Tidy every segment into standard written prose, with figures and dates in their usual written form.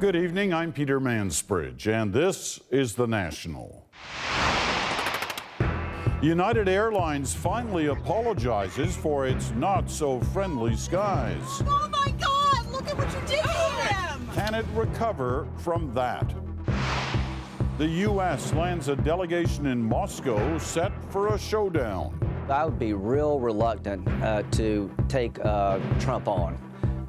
Good evening, I'm Peter Mansbridge, and this is The National. United Airlines finally apologizes for its not-so-friendly skies. Oh my God, look at what you did to him! Can it recover from that? The U.S. lands a delegation in Moscow set for a showdown. I would be real reluctant to take Trump on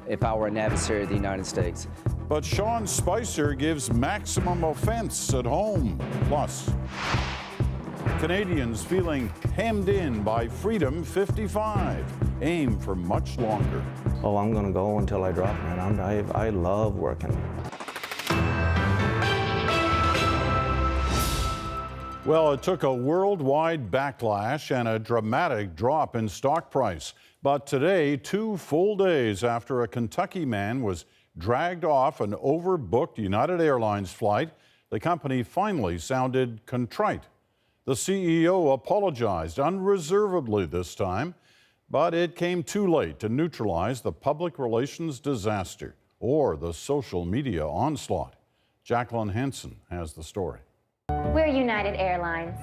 if I were an adversary of the United States. But Sean Spicer gives maximum offense at home. Plus, Canadians feeling hemmed in by Freedom 55. Aim for much longer. Oh, I'm going to go until I drop, man. I love working. Well, it took a worldwide backlash and a dramatic drop in stock price. But today, 2 full days after a Kentucky man was dragged off an overbooked United Airlines flight, the company finally sounded contrite. The CEO apologized unreservedly this time, but it came too late to neutralize the public relations disaster or the social media onslaught. Jacqueline Hansen has the story. We're United Airlines.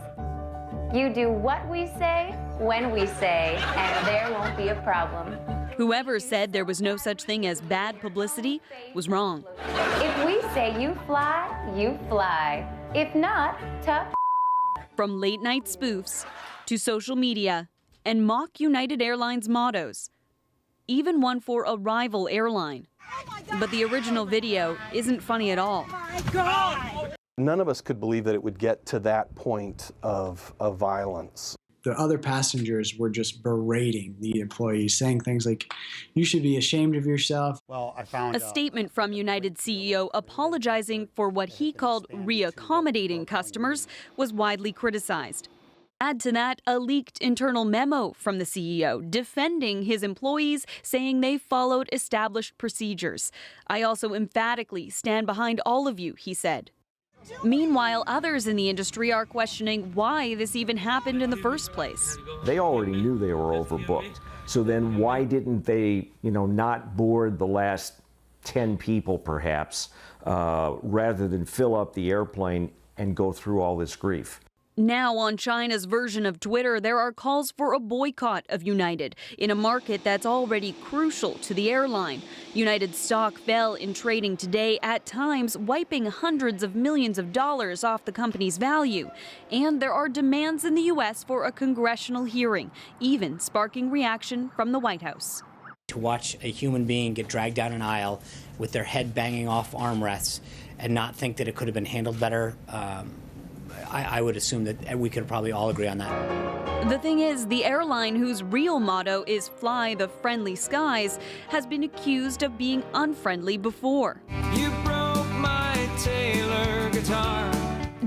You do what we say, when we say, and there won't be a problem. Whoever said there was no such thing as bad publicity was wrong. If we say you fly, you fly. If not, tough. From late-night spoofs to social media and mock United Airlines mottos, even one for a rival airline. But the original video isn't funny at all. None of us could believe that it would get to that point of violence. The other passengers were just berating the employees, saying things like, you should be ashamed of yourself. Well, I found a statement from United CEO apologizing for what he called reaccommodating customers was widely criticized. Add to that a leaked internal memo from the CEO defending his employees, saying they followed established procedures. I also emphatically stand behind all of you, he said. Meanwhile, others in the industry are questioning why this even happened in the first place. They already knew they were overbooked. So then why didn't they, not board the last 10 people perhaps, rather than fill up the airplane and go through all this grief? Now on China's version of Twitter, there are calls for a boycott of United in a market that's already crucial to the airline. United stock fell in trading today, at times wiping hundreds of millions of dollars off the company's value. And there are demands in the U.S. for a congressional hearing, even sparking reaction from the White House. To watch a human being get dragged down an aisle with their head banging off armrests and not think that it could have been handled better, I would assume that we could probably all agree on that. The thing is, the airline, whose real motto is fly the friendly skies, has been accused of being unfriendly before. You broke my Taylor guitar.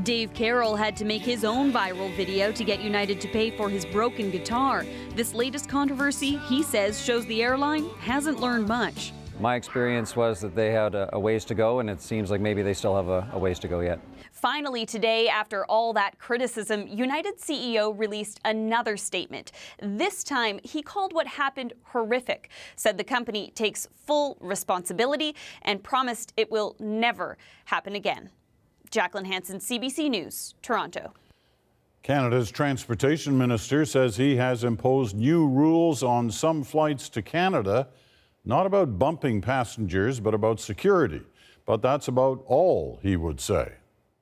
Dave Carroll had to make his own viral video to get United to pay for his broken guitar. This latest controversy, he says, shows the airline hasn't learned much. My experience was that they had a ways to go, and it seems like maybe they still have a ways to go yet. Finally today, after all that criticism, United CEO released another statement. This time, he called what happened horrific, said the company takes full responsibility, and promised it will never happen again. Jacqueline Hansen, CBC News, Toronto. Canada's transportation minister says he has imposed new rules on some flights to Canada, not about bumping passengers, but about security. But that's about all he would say.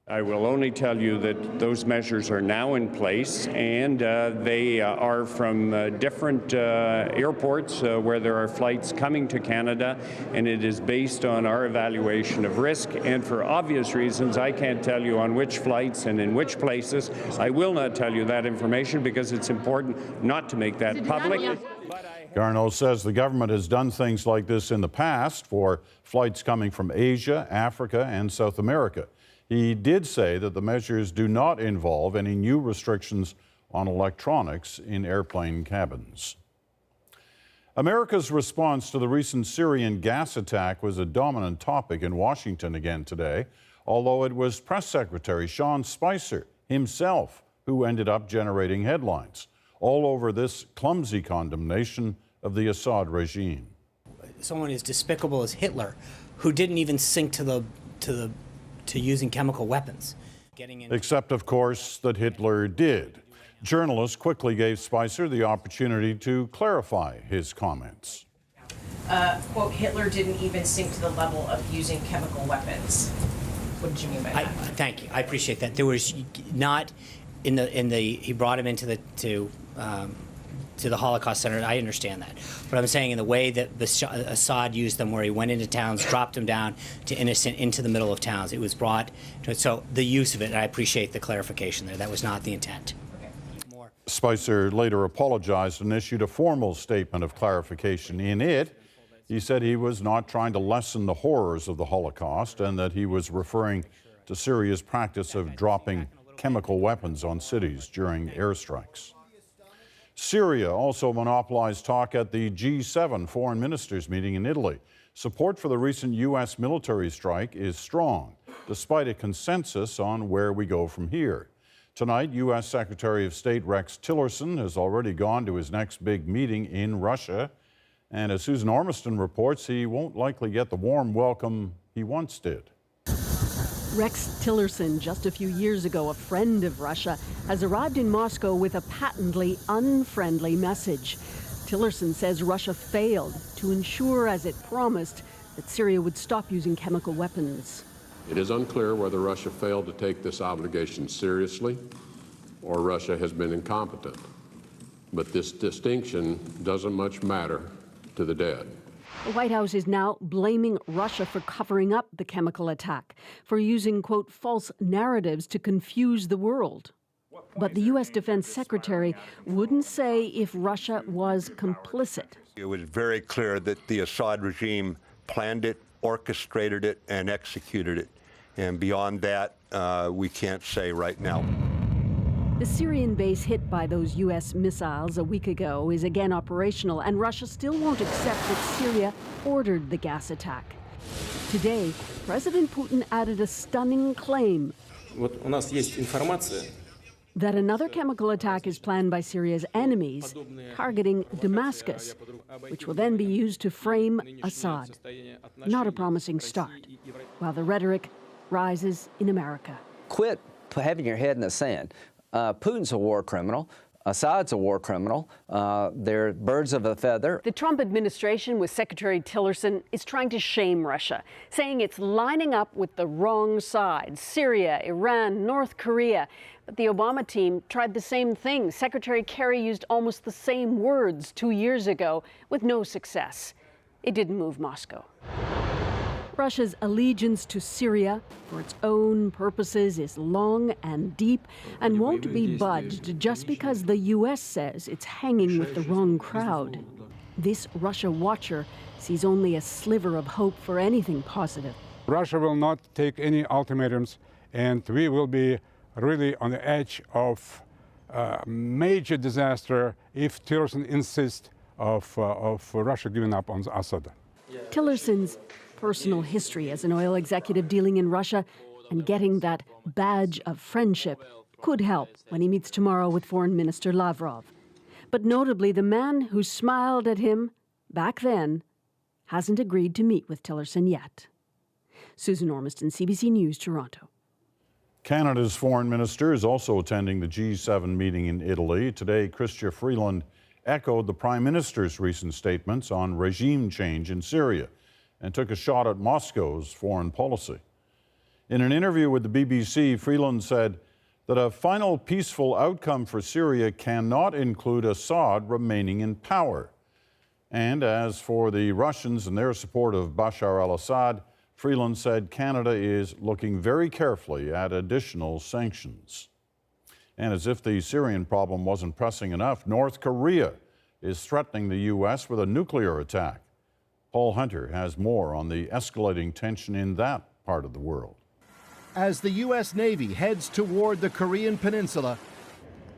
I will only tell you that those measures are now in place, and they are from different airports where there are flights coming to Canada, and it is based on our evaluation of risk. And for obvious reasons, I can't tell you on which flights and in which places. I will not tell you that information because it's important not to make that public. Garneau says the government has done things like this in the past for flights coming from Asia, Africa, and South America. He did say that the measures do not involve any new restrictions on electronics in airplane cabins. America's response to the recent Syrian gas attack was a dominant topic in Washington again today, although it was Press Secretary Sean Spicer himself who ended up generating headlines all over this clumsy condemnation of the Assad regime. Someone as despicable as Hitler, who didn't even sink to using chemical weapons. Except, of course, that Hitler did. Journalists quickly gave Spicer the opportunity to clarify his comments. Quote, Hitler didn't even sink to the level of using chemical weapons. What did you mean by that? Thank you. I appreciate that. There was not he brought him into to the Holocaust Center. I understand that. But I'm saying in the way that Assad used them, where he went into towns, dropped them down to innocent into the middle of towns. It was brought to, so the use of it, I appreciate the clarification there. That was not the intent. Spicer later apologized and issued a formal statement of clarification. In it, he said he was not trying to lessen the horrors of the Holocaust and that he was referring to Syria's practice of dropping chemical weapons on cities during airstrikes. Syria also monopolized talk at the G7 foreign ministers meeting in Italy. Support for the recent U.S. military strike is strong, despite a consensus on where we go from here. Tonight, U.S. Secretary of State Rex Tillerson has already gone to his next big meeting in Russia. And as Susan Ormiston reports, he won't likely get the warm welcome he once did. Rex Tillerson, just a few years ago a friend of Russia, has arrived in Moscow with a patently unfriendly message. Tillerson says Russia failed to ensure, as it promised, that Syria would stop using chemical weapons. It is unclear whether Russia failed to take this obligation seriously or Russia has been incompetent. But this distinction doesn't much matter to the dead. The White House is now blaming Russia for covering up the chemical attack, for using, quote, false narratives to confuse the world. But the U.S. Defense Secretary wouldn't say if Russia was complicit. It was very clear that the Assad regime planned it, orchestrated it, and executed it. And beyond that, we can't say right now. The Syrian base hit by those U.S. missiles a week ago is again operational, and Russia still won't accept that Syria ordered the gas attack. Today, President Putin added a stunning claim that another chemical attack is planned by Syria's enemies, targeting Damascus, which will then be used to frame Assad. Not a promising start, while the rhetoric rises in America. Quit having your head in the sand. Putin's a war criminal. Assad's a war criminal. They're birds of a feather. The Trump administration, with Secretary Tillerson, is trying to shame Russia, saying it's lining up with the wrong side: Syria, Iran, North Korea. But the Obama team tried the same thing. Secretary Kerry used almost the same words 2 years ago with no success. It didn't move Moscow. Russia's allegiance to Syria for its own purposes is long and deep and won't be budged just because the U.S. says it's hanging with the wrong crowd. This Russia watcher sees only a sliver of hope for anything positive. Russia will not take any ultimatums, and we will be really on the edge of major disaster if Tillerson insists of Russia giving up on Assad. Tillerson's personal history as an oil executive dealing in Russia and getting that badge of friendship could help when he meets tomorrow with Foreign Minister Lavrov. But notably, the man who smiled at him back then hasn't agreed to meet with Tillerson yet. Susan Ormiston, CBC News, Toronto. Canada's foreign minister is also attending the G7 meeting in Italy. Today, Chrystia Freeland echoed the Prime Minister's recent statements on regime change in Syria and took a shot at Moscow's foreign policy. In an interview with the BBC, Freeland said that a final peaceful outcome for Syria cannot include Assad remaining in power. And as for the Russians and their support of Bashar al-Assad, Freeland said Canada is looking very carefully at additional sanctions. And as if the Syrian problem wasn't pressing enough, North Korea is threatening the U.S. with a nuclear attack. Paul Hunter has more on the escalating tension in that part of the world. As the U.S. Navy heads toward the Korean Peninsula,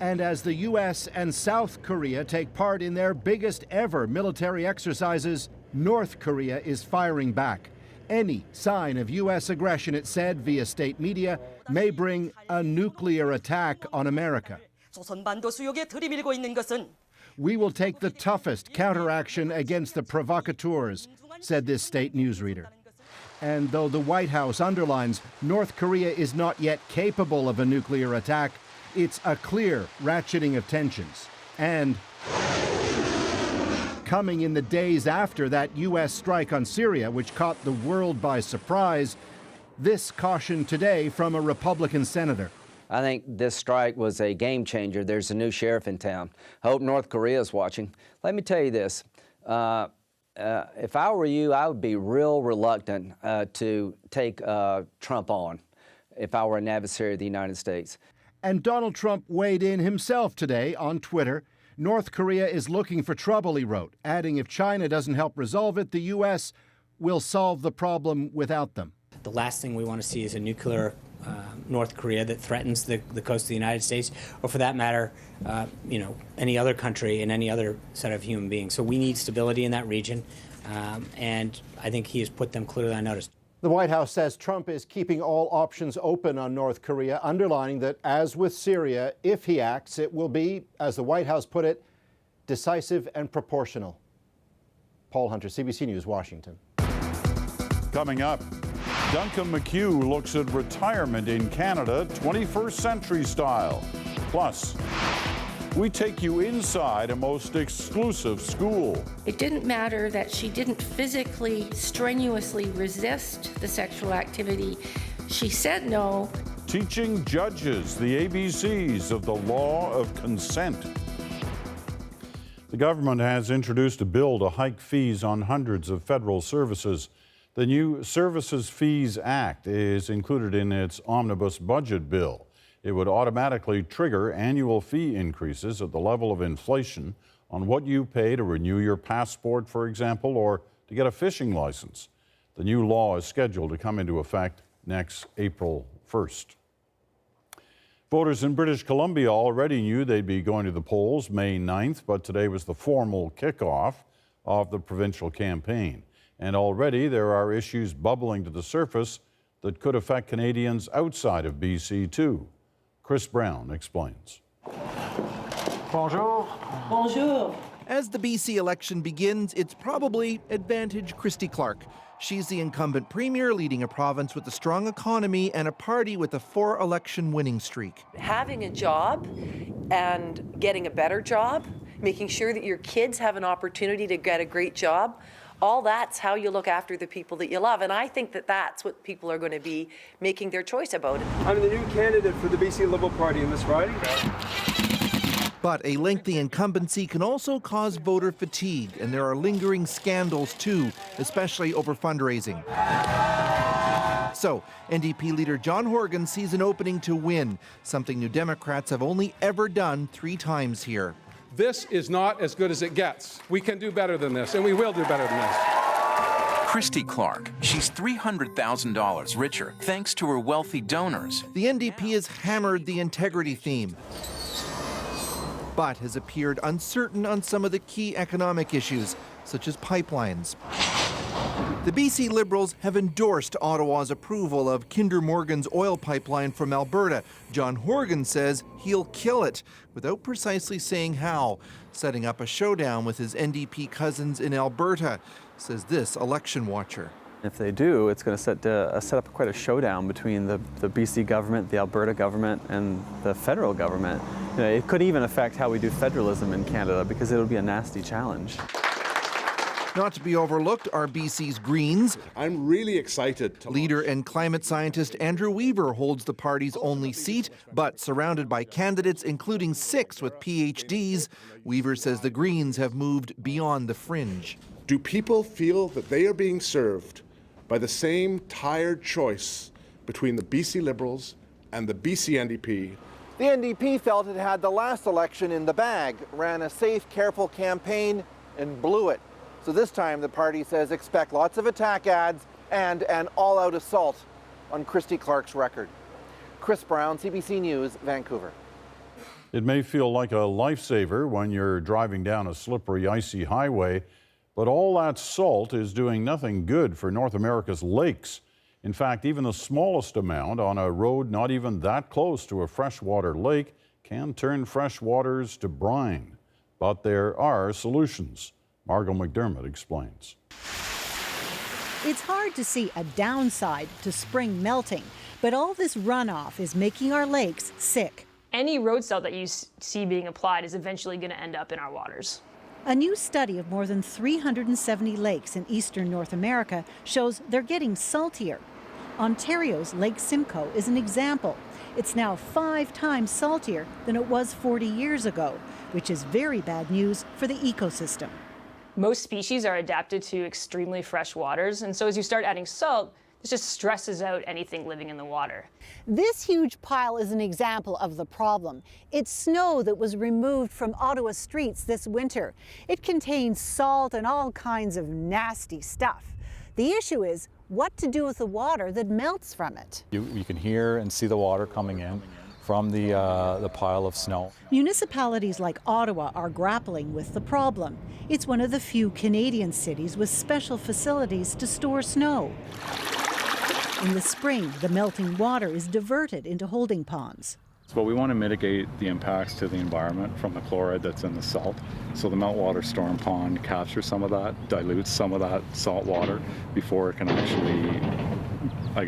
and as the U.S. and South Korea take part in their biggest ever military exercises, North Korea is firing back. Any sign of U.S. aggression, it said via state media, may bring a nuclear attack on America. We will take the toughest counteraction against the provocateurs, said this state newsreader. And though the White House underlines North Korea is not yet capable of a nuclear attack, it's a clear ratcheting of tensions. And coming in the days after that U.S. strike on Syria, which caught the world by surprise, this caution today from a Republican senator. I think this strike was a game changer. There's a new sheriff in town. I hope North Korea is watching. Let me tell you this. If I were you, I would be real reluctant to take Trump on if I were an adversary of the United States. And Donald Trump weighed in himself today on Twitter. North Korea is looking for trouble, he wrote, adding if China doesn't help resolve it, the U.S. will solve the problem without them. The last thing we want to see is a nuclear North Korea that threatens the coast of the United States, or for that matter, any other country and any other set of human beings. So we need stability in that region, and I think he has put them clearly on notice. The White House says Trump is keeping all options open on North Korea, underlining that, as with Syria, if he acts, it will be, as the White House put it, decisive and proportional. Paul Hunter, CBC News, Washington. Coming up, Duncan McHugh looks at retirement in Canada, 21st century style. Plus, we take you inside a most exclusive school. It didn't matter that she didn't physically, strenuously resist the sexual activity. She said no. Teaching judges the ABCs of the law of consent. The government has introduced a bill to hike fees on hundreds of federal services. The new Services Fees Act is included in its omnibus budget bill. It would automatically trigger annual fee increases at the level of inflation on what you pay to renew your passport, for example, or to get a fishing license. The new law is scheduled to come into effect next April 1st. Voters in British Columbia already knew they'd be going to the polls May 9th, but today was the formal kickoff of the provincial campaign. And already there are issues bubbling to the surface that could affect Canadians outside of BC too. Chris Brown explains. Bonjour. Bonjour. As the BC election begins, it's probably advantage Christy Clark. She's the incumbent premier leading a province with a strong economy and a party with a 4-election winning streak. Having a job and getting a better job, making sure that your kids have an opportunity to get a great job, all that's how you look after the people that you love. And I think that that's what people are going to be making their choice about. I'm the new candidate for the BC Liberal Party in this riding. But a lengthy incumbency can also cause voter fatigue, and there are lingering scandals too, especially over fundraising. So, NDP leader John Horgan sees an opening to win, something New Democrats have only ever done 3 times here. This is not as good as it gets. We can do better than this, and we will do better than this. Christy Clark, she's $300,000 richer thanks to her wealthy donors. The NDP has hammered the integrity theme, but has appeared uncertain on some of the key economic issues, such as pipelines. The BC Liberals have endorsed Ottawa's approval of Kinder Morgan's oil pipeline from Alberta. John Horgan says he'll kill it, without precisely saying how, setting up a showdown with his NDP cousins in Alberta, says this election watcher. If they do, it's going to set up quite a showdown between the BC government, the Alberta government, and the federal government. You know, it could even affect how we do federalism in Canada, because it'll be a nasty challenge. Not to be overlooked are BC's Greens. I'm really excited. Leader and climate scientist Andrew Weaver holds the party's only seat, but surrounded by candidates, including 6 with PhDs. Weaver says the Greens have moved beyond the fringe. Do people feel that they are being served by the same tired choice between the BC Liberals and the BC NDP? The NDP felt it had the last election in the bag, ran a safe, careful campaign, and blew it. So this time the party says expect lots of attack ads and an all-out assault on Christy Clark's record. Chris Brown, CBC News, Vancouver. It may feel like a lifesaver when you're driving down a slippery, icy highway, but all that salt is doing nothing good for North America's lakes. In fact, even the smallest amount on a road not even that close to a freshwater lake can turn fresh waters to brine. But there are solutions. Margot McDermott explains. It's hard to see a downside to spring melting, but all this runoff is making our lakes sick. Any road salt that you see being applied is eventually going to end up in our waters. A new study of more than 370 lakes in eastern North America shows they're getting saltier. Ontario's Lake Simcoe is an example. It's now 5 times saltier than it was 40 years ago, which is very bad news for the ecosystem. Most species are adapted to extremely fresh waters, and so as you start adding salt, this just stresses out anything living in the water. This huge pile is an example of the problem. It's snow that was removed from Ottawa streets this winter. It contains salt and all kinds of nasty stuff. The issue is what to do with the water that melts from it. You can hear and see the water coming in from the pile of snow. Municipalities like Ottawa are grappling with the problem. It's one of the few Canadian cities with special facilities to store snow. In the spring, the melting water is diverted into holding ponds. But we want to mitigate the impacts to the environment from the chloride that's in the salt. So the meltwater storm pond captures some of that, dilutes some of that salt water before it can actually,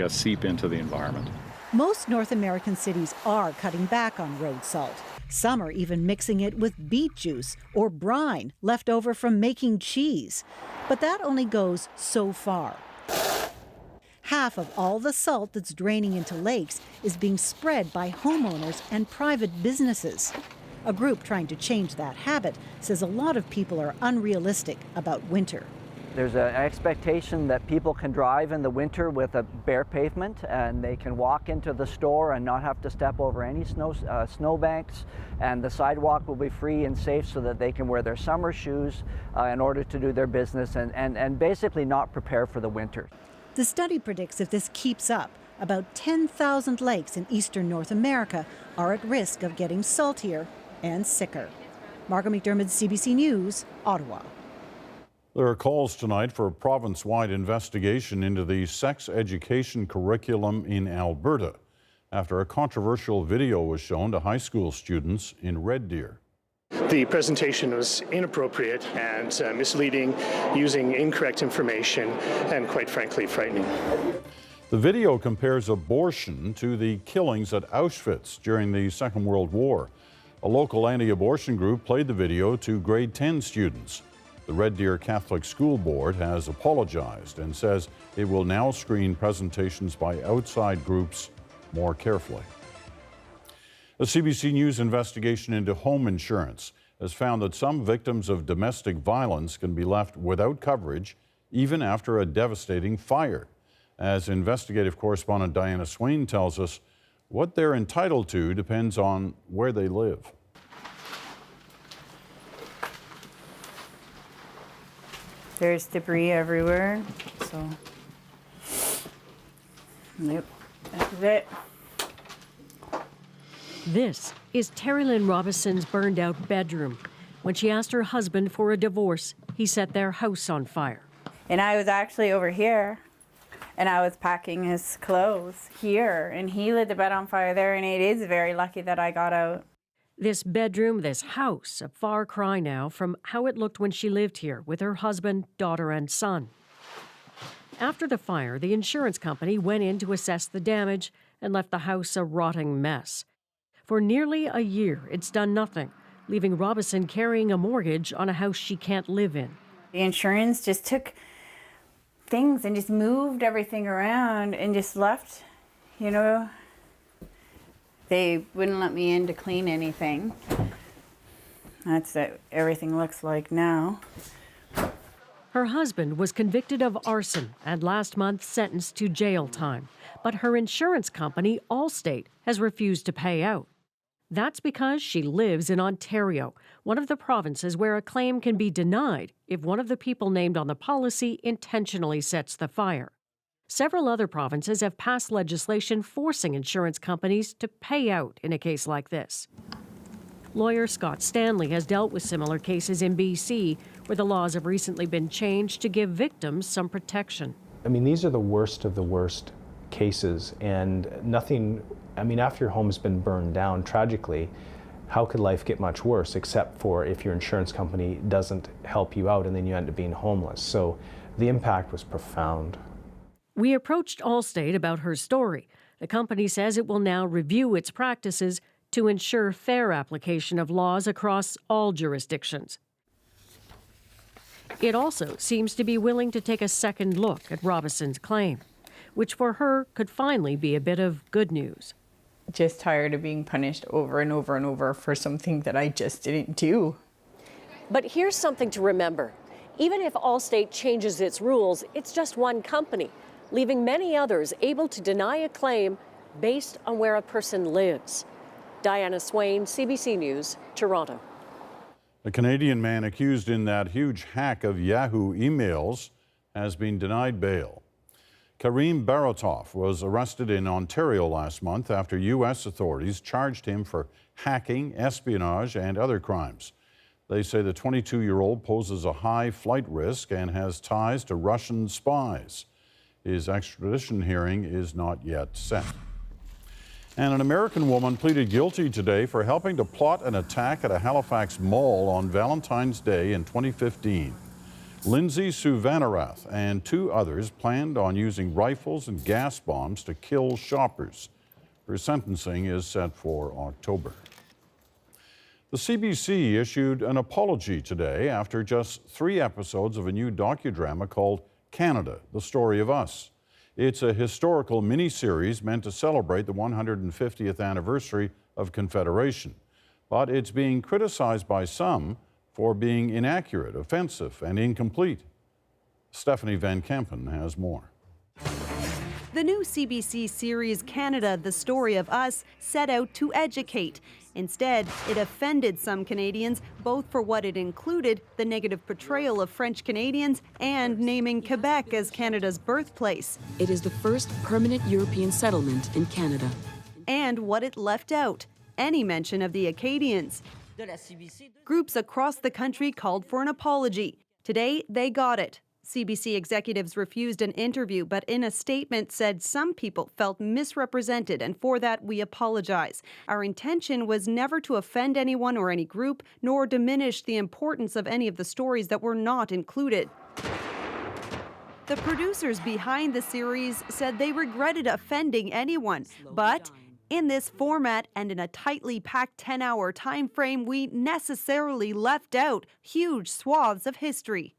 seep into the environment. Most North American cities are cutting back on road salt. Some are even mixing it with beet juice or brine left over from making cheese. But that only goes so far. Half of all the salt that's draining into lakes is being spread by homeowners and private businesses. A group trying to change that habit says a lot of people are unrealistic about winter. There's an expectation that people can drive in the winter with a bare pavement and they can walk into the store and not have to step over any snowbanks, and the sidewalk will be free and safe so that they can wear their summer shoes in order to do their business and basically not prepare for the winter. The study predicts if this keeps up, about 10,000 lakes in eastern North America are at risk of getting saltier and sicker. Margaret McDermott, CBC News, Ottawa. There are calls tonight for a province-wide investigation into the sex education curriculum in Alberta after a controversial video was shown to high school students in Red Deer. The presentation was inappropriate and misleading, using incorrect information, and quite frankly, frightening. The video compares abortion to the killings at Auschwitz during the Second World War. A local anti-abortion group played the video to grade 10 students. The Red Deer Catholic School Board has apologized and says it will now screen presentations by outside groups more carefully. A CBC News investigation into home insurance has found that some victims of domestic violence can be left without coverage even after a devastating fire. As investigative correspondent Diana Swain tells us, what they're entitled to depends on where they live. There's debris everywhere, so nope, that's it. This is Terry Lynn Robinson's burned out bedroom. When she asked her husband for a divorce, he set their house on fire. And I was actually over here, and I was packing his clothes here, and he lit the bed on fire there, and it is very lucky that I got out. This bedroom, this house, a far cry now from how it looked when she lived here with her husband, daughter, and son. After the fire, the insurance company went in to assess the damage and left the house a rotting mess. For nearly a year, it's done nothing, leaving Robinson carrying a mortgage on a house she can't live in. The insurance just took things and just moved everything around and just left, you know. They wouldn't let me in to clean anything. That's what everything looks like now. Her husband was convicted of arson and last month sentenced to jail time. But her insurance company, Allstate, has refused to pay out. That's because she lives in Ontario, one of the provinces where a claim can be denied if one of the people named on the policy intentionally sets the fire. Several other provinces have passed legislation forcing insurance companies to pay out in a case like this. Lawyer Scott Stanley has dealt with similar cases in BC, where the laws have recently been changed to give victims some protection. I mean, these are the worst of the worst cases, and nothing, I mean, after your home's been burned down tragically, how could life get much worse except for if your insurance company doesn't help you out and then you end up being homeless. So the impact was profound. We approached Allstate about her story. The company says it will now review its practices to ensure fair application of laws across all jurisdictions. It also seems to be willing to take a second look at Robison's claim, which for her could finally be a bit of good news. Just tired of being punished over and over and over for something that I just didn't do. But here's something to remember. Even if Allstate changes its rules, it's just one company, leaving many others able to deny a claim based on where a person lives. Diana Swain, CBC News, Toronto. The Canadian man accused in that huge hack of Yahoo emails has been denied bail. Karim Baratov was arrested in Ontario last month after U.S. authorities charged him for hacking, espionage, and other crimes. They say the 22-year-old poses a high flight risk and has ties to Russian spies. His extradition hearing is not yet set. And an American woman pleaded guilty today for helping to plot an attack at a Halifax mall on Valentine's Day in 2015. Lindsay Suvanarath and 2 others planned on using rifles and gas bombs to kill shoppers. Her sentencing is set for October. The CBC issued an apology today after just 3 episodes of a new docudrama called Canada, the Story of Us. It's a historical mini-series meant to celebrate the 150th anniversary of Confederation. But it's being criticized by some for being inaccurate, offensive, and incomplete. Stephanie Van Kempen has more. The new CBC series Canada, The Story of Us, set out to educate. Instead, it offended some Canadians, both for what it included, the negative portrayal of French Canadians, and naming Quebec as Canada's birthplace. It is the first permanent European settlement in Canada. And what it left out, any mention of the Acadians. Groups across the country called for an apology. Today, they got it. CBC executives refused an interview, but in a statement said some people felt misrepresented, and for that we apologize. Our intention was never to offend anyone or any group, nor diminish the importance of any of the stories that were not included. The producers behind the series said they regretted offending anyone, but in this format and in a tightly packed 10-hour time frame, we necessarily left out huge swaths of history.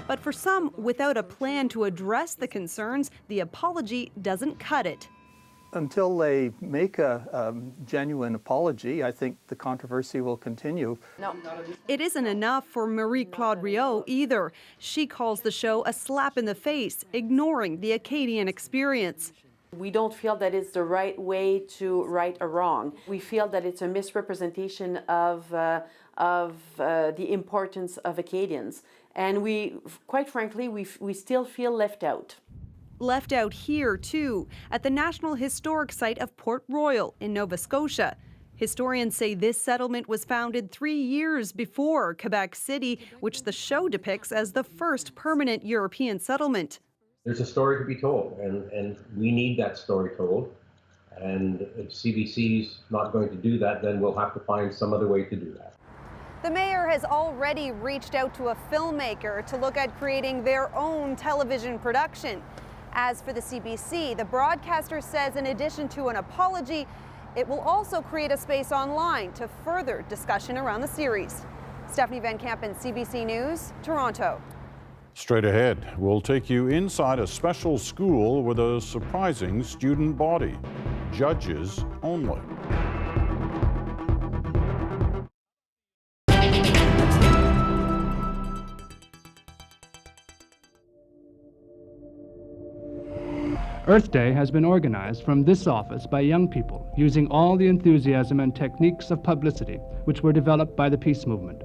But for some, without a plan to address the concerns, the apology doesn't cut it. Until they make a genuine apology, I think the controversy will continue. No. It isn't enough for Marie-Claude Riot either. She calls the show a slap in the face, ignoring the Acadian experience. We don't feel that it's the right way to right a wrong. We feel that it's a misrepresentation of the importance of Acadians. And we, quite frankly, we still feel left out. Left out here, too, at the National Historic Site of Port Royal in Nova Scotia. Historians say this settlement was founded 3 years before Quebec City, which the show depicts as the first permanent European settlement. There's a story to be told, and we need that story told. And if CBC's not going to do that, then we'll have to find some other way to do that. The mayor has already reached out to a filmmaker to look at creating their own television production. As for the CBC, the broadcaster says in addition to an apology, it will also create a space online to further discussion around the series. Stephanie Van Kempen, CBC News, Toronto. Straight ahead, we'll take you inside a special school with a surprising student body. Judges only. Earth Day has been organized from this office by young people using all the enthusiasm and techniques of publicity which were developed by the peace movement.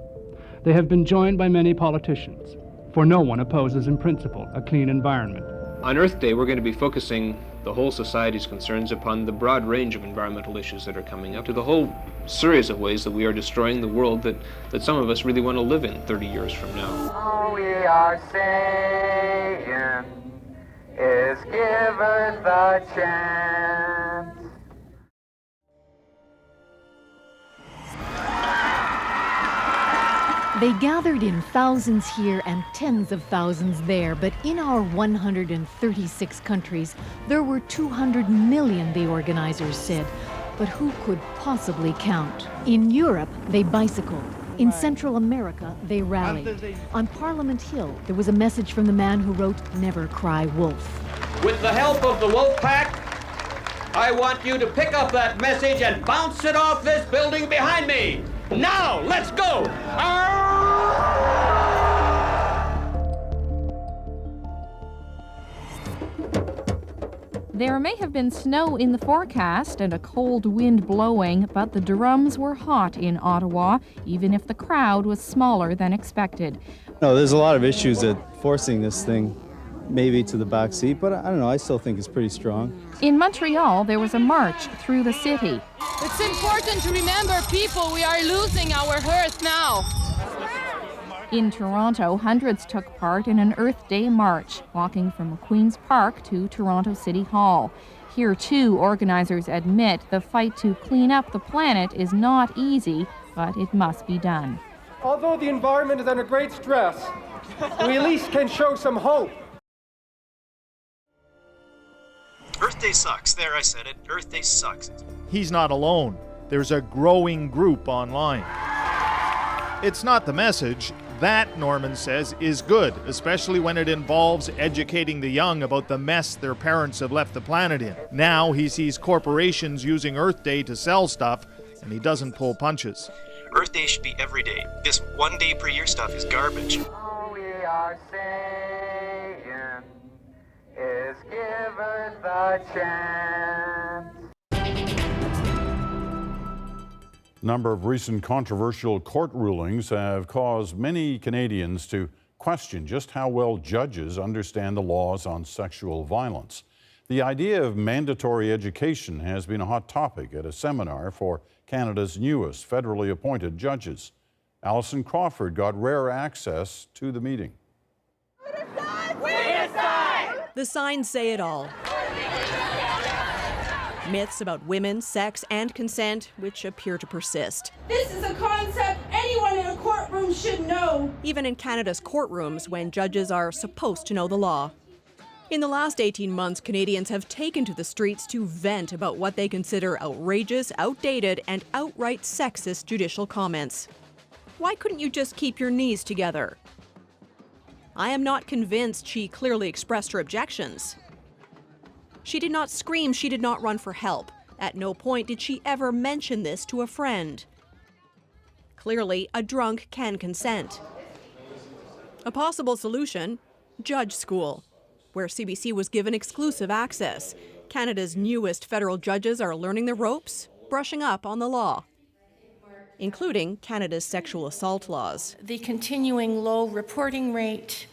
They have been joined by many politicians, for no one opposes in principle a clean environment. On Earth Day, we're going to be focusing the whole society's concerns upon the broad range of environmental issues that are coming up, to the whole series of ways that we are destroying the world that some of us really want to live in 30 years from now. All we are saying is give Earth a chance. They gathered in thousands here and tens of thousands there, but in our 136 countries, there were 200 million, the organizers said. But who could possibly count? In Europe, they bicycled. In Central America, they rallied. On Parliament Hill, there was a message from the man who wrote "Never Cry Wolf." With the help of the Wolf Pack, I want you to pick up that message and bounce it off this building behind me. Now, let's go! There may have been snow in the forecast and a cold wind blowing, but the drums were hot in Ottawa, even if the crowd was smaller than expected. No, there's a lot of issues at forcing this thing maybe to the back seat, but I don't know, I still think it's pretty strong. In Montreal, there was a march through the city. It's important to remember, people, we are losing our Earth now. In Toronto, hundreds took part in an Earth Day march, walking from Queen's Park to Toronto City Hall. Here, too, organizers admit the fight to clean up the planet is not easy, but it must be done. Although the environment is under great stress, we at least can show some hope. Earth Day sucks. There, I said it. Earth Day sucks. He's not alone. There's a growing group online. It's not the message. That, Norman says, is good, especially when it involves educating the young about the mess their parents have left the planet in. Now he sees corporations using Earth Day to sell stuff, and he doesn't pull punches. Earth Day should be every day. This 1 day per year stuff is garbage. All we are saying is give Earth a chance. A number of recent controversial court rulings have caused many Canadians to question just how well judges understand the laws on sexual violence. The idea of mandatory education has been a hot topic at a seminar for Canada's newest federally appointed judges. Alison Crawford got rare access to the meeting. The signs say it all. Myths about women, sex, and consent, which appear to persist. This is a concept anyone in a courtroom should know. Even in Canada's courtrooms, when judges are supposed to know the law. In the last 18 months, Canadians have taken to the streets to vent about what they consider outrageous, outdated, and outright sexist judicial comments. Why couldn't you just keep your knees together? I am not convinced she clearly expressed her objections. She did not scream, she did not run for help. At no point did she ever mention this to a friend. Clearly, a drunk can consent. A possible solution, judge school, where CBC was given exclusive access. Canada's newest federal judges are learning the ropes, brushing up on the law, including Canada's sexual assault laws. The continuing low reporting rate,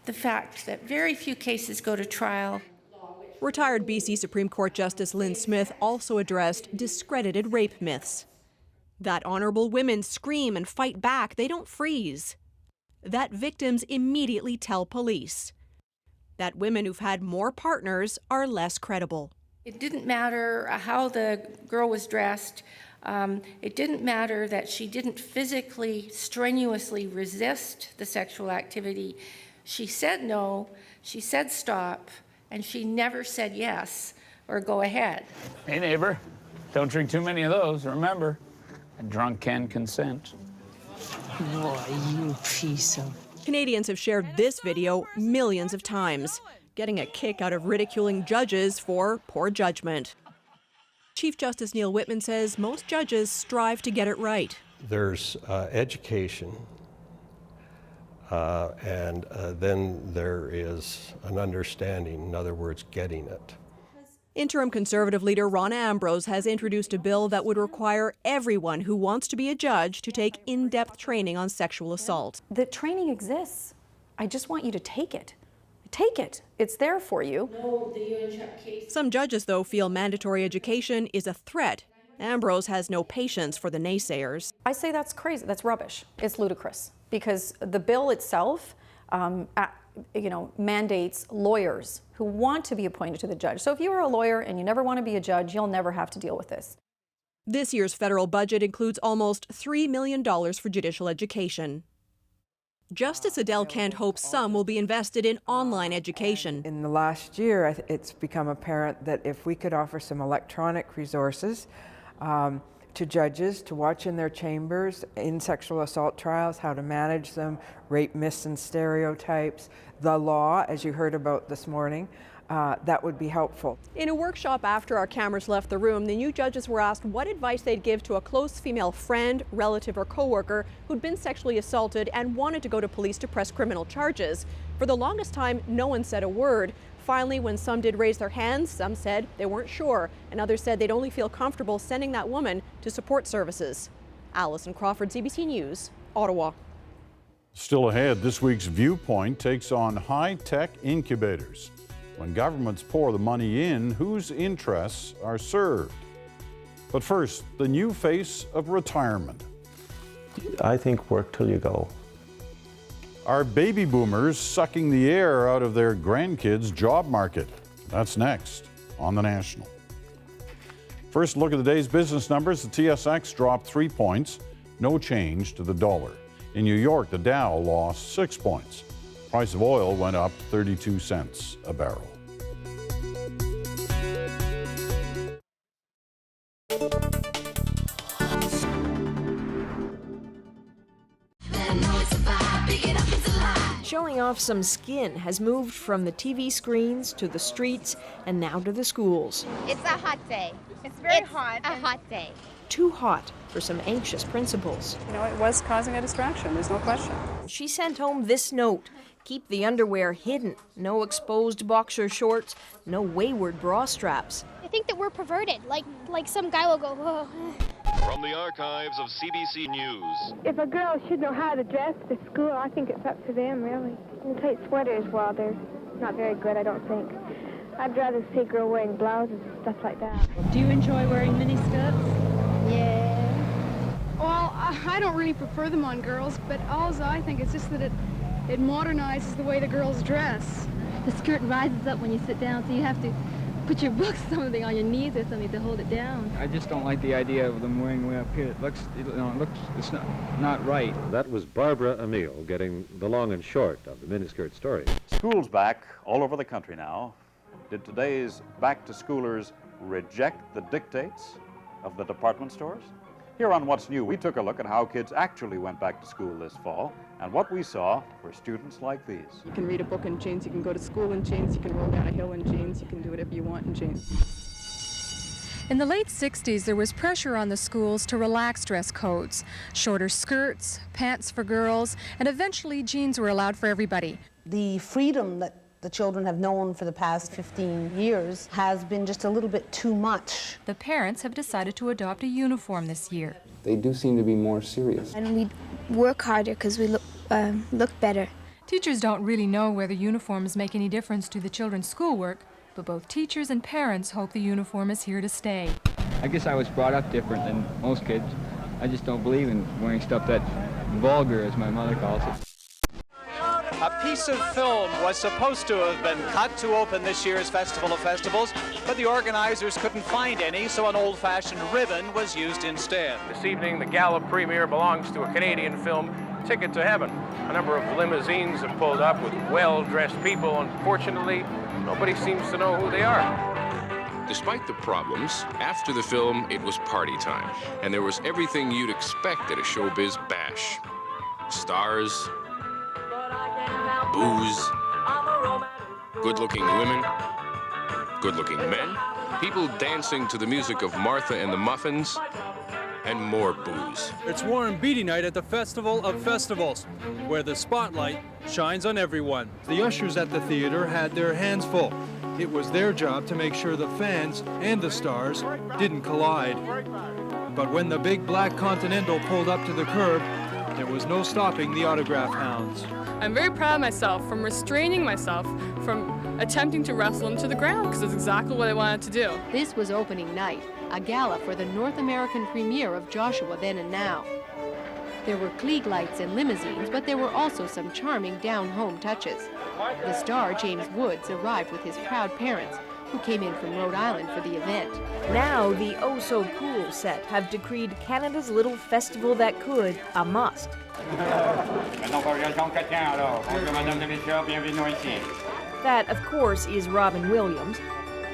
the fact that very few cases go to trial. Retired BC Supreme Court Justice Lynn Smith also addressed discredited rape myths. That honorable women scream and fight back, they don't freeze. That victims immediately tell police. That women who've had more partners are less credible. It didn't matter how the girl was dressed. It didn't matter that she didn't physically, strenuously resist the sexual activity. She said no, she said stop, and she never said yes or go ahead. Hey neighbor, don't drink too many of those. Remember, a drunk can consent. Boy, you piece of... Canadians have shared this video millions of times, getting a kick out of ridiculing judges for poor judgment. Chief Justice Neil Whitman says most judges strive to get it right. There's education, and then there is an understanding, in other words, getting it. Interim Conservative leader Rona Ambrose has introduced a bill that would require everyone who wants to be a judge to take in-depth training on sexual assault. The training exists. I just want you to take it. Take it. It's there for you. Some judges, though, feel mandatory education is a threat. Ambrose has no patience for the naysayers. I say that's crazy. That's rubbish. It's ludicrous because the bill itself mandates lawyers who want to be appointed to the judge. So if you are a lawyer and you never want to be a judge, you'll never have to deal with this. This year's federal budget includes almost $3 million for judicial education. Justice Adele Kent hopes some will be invested in online education. In the last year, it's become apparent that if we could offer some electronic resources to judges to watch in their chambers in sexual assault trials, how to manage them, rape myths and stereotypes, the law, as you heard about this morning, that would be helpful. In a workshop after our cameras left the room, the new judges were asked what advice they'd give to a close female friend, relative, or coworker who'd been sexually assaulted and wanted to go to police to press criminal charges. For the longest time, no one said a word. Finally, when some did raise their hands, some said they weren't sure, and others said they'd only feel comfortable sending that woman to support services. Alison Crawford, CBC News, Ottawa. Still ahead, this week's Viewpoint takes on high-tech incubators. When governments pour the money in, whose interests are served? But first, the new face of retirement. I think work till you go. Are baby boomers sucking the air out of their grandkids' job market? That's next on The National. First, look at the day's business numbers. The TSX dropped 3 points, no change to the dollar. In New York, the Dow lost 6 points. Price of oil went up 32 cents a barrel. Showing off some skin has moved from the TV screens to the streets and now to the schools. It's a hot day. It's very hot. A hot day. Too hot for some anxious principals. You know, it was causing a distraction, there's no question. She sent home this note. Keep the underwear hidden. No exposed boxer shorts. No wayward bra straps. I think that we're perverted. Like some guy will go, whoa. From the archives of CBC News. If a girl should know how to dress for school, I think it's up to them, really. And tight sweaters, well, they're not very good, I don't think. I'd rather see a girl wearing blouses and stuff like that. Do you enjoy wearing miniskirts? Yeah. Well, I don't really prefer them on girls, but also I think it's just that it modernizes the way the girls dress. The skirt rises up when you sit down, so you have to put your books something on your knees or something to hold it down. I just don't like the idea of them wearing way up here. It looks it's not right. That was Barbara Emile getting the long and short of the miniskirt story. School's back all over the country now. Did today's back-to-schoolers reject the dictates of the department stores? Here on What's New, we took a look at how kids actually went back to school this fall, and what we saw were students like these. You can read a book in jeans, you can go to school in jeans, you can roll down a hill in jeans, you can do whatever you want in jeans. In the late 60s, there was pressure on the schools to relax dress codes. Shorter skirts, pants for girls, and eventually jeans were allowed for everybody. The freedom that the children have known for the past 15 years has been just a little bit too much. The parents have decided to adopt a uniform this year. They do seem to be more serious. And we work harder because we look better. Teachers don't really know whether uniforms make any difference to the children's schoolwork, but both teachers and parents hope the uniform is here to stay. I guess I was brought up different than most kids. I just don't believe in wearing stuff that's vulgar, as my mother calls it. A piece of film was supposed to have been cut to open this year's Festival of Festivals, but the organizers couldn't find any, so an old-fashioned ribbon was used instead. This evening, the gala premiere belongs to a Canadian film, Ticket to Heaven. A number of limousines have pulled up with well-dressed people. Unfortunately, nobody seems to know who they are. Despite the problems, after the film, it was party time, and there was everything you'd expect at a showbiz bash. Stars, booze, good-looking women, good-looking men, people dancing to the music of Martha and the Muffins, and more booze. It's Warren Beatty night at the Festival of Festivals, where the spotlight shines on everyone. The ushers at the theater had their hands full. It was their job to make sure the fans and the stars didn't collide. But when the big black Continental pulled up to the curb, there was no stopping the autograph hounds. I'm very proud of myself from restraining myself from attempting to wrestle him to the ground, because that's exactly what I wanted to do. This was opening night, a gala for the North American premiere of Joshua Then and Now. There were Klieg lights and limousines, but there were also some charming down-home touches. The star, James Woods, arrived with his proud parents, who came in from Rhode Island for the event. Now, the oh-so-cool set have decreed Canada's little festival that could a must. That, of course, is Robin Williams,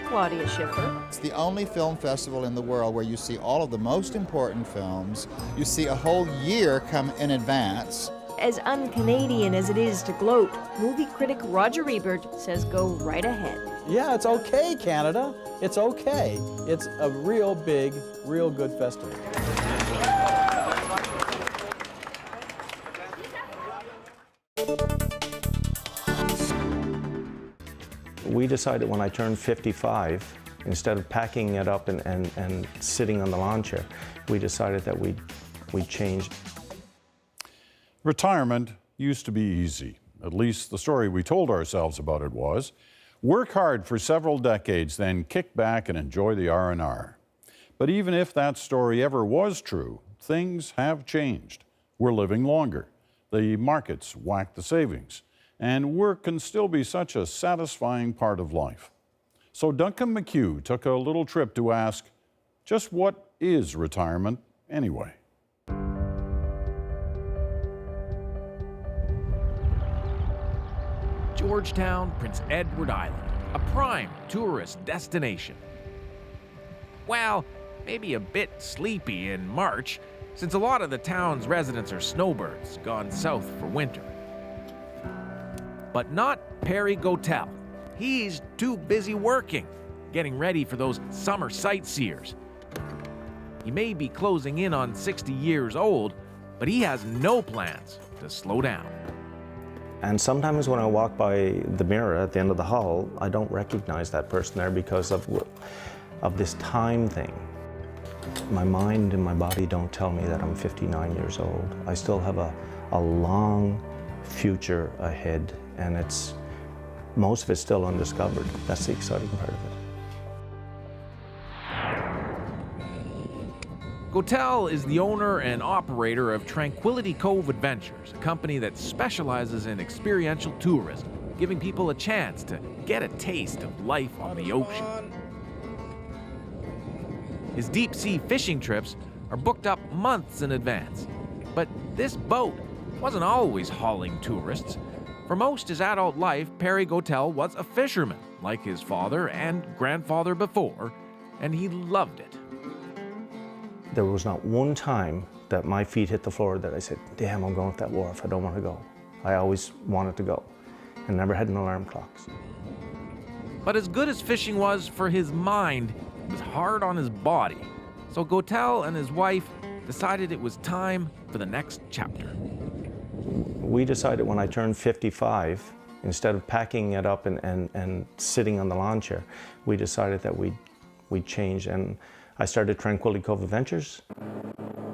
Claudia Schiffer. It's the only film festival in the world where you see all of the most important films. You see a whole year come in advance. As un-Canadian as it is to gloat, movie critic Roger Ebert says go right ahead. Yeah, it's okay, Canada. It's okay. It's a real big, real good festival. We decided when I turned 55, instead of packing it up and sitting on the lawn chair, we decided that we'd change. Retirement used to be easy. At least the story we told ourselves about it was. Work hard for several decades, then kick back and enjoy the R&R. But even if that story ever was true, things have changed. We're living longer. The markets whack the savings. And work can still be such a satisfying part of life. So Duncan McHugh took a little trip to ask, just what is retirement anyway? Georgetown, Prince Edward Island, a prime tourist destination. Well, maybe a bit sleepy in March, since a lot of the town's residents are snowbirds gone south for winter. But not Perry Gotel. He's too busy working, getting ready for those summer sightseers. He may be closing in on 60 years old, but he has no plans to slow down. And sometimes when I walk by the mirror at the end of the hall, I don't recognize that person there because of this time thing. My mind and my body don't tell me that I'm 59 years old. I still have a long future ahead, and most of it's still undiscovered. That's the exciting part of it. Gotel is the owner and operator of Tranquility Cove Adventures, a company that specializes in experiential tourism, giving people a chance to get a taste of life on the ocean. His deep-sea fishing trips are booked up months in advance. But this boat wasn't always hauling tourists. For most his adult life, Perry Gotel was a fisherman, like his father and grandfather before, and he loved it. There was not one time that my feet hit the floor that I said, damn, I'm going to that wharf, I don't want to go. I always wanted to go, and never had an alarm clocks. But as good as fishing was for his mind, it was hard on his body. So Gotel and his wife decided it was time for the next chapter. We decided when I turned 55, instead of packing it up and sitting on the lawn chair, we decided that we'd change, and I started Tranquility Cove Adventures.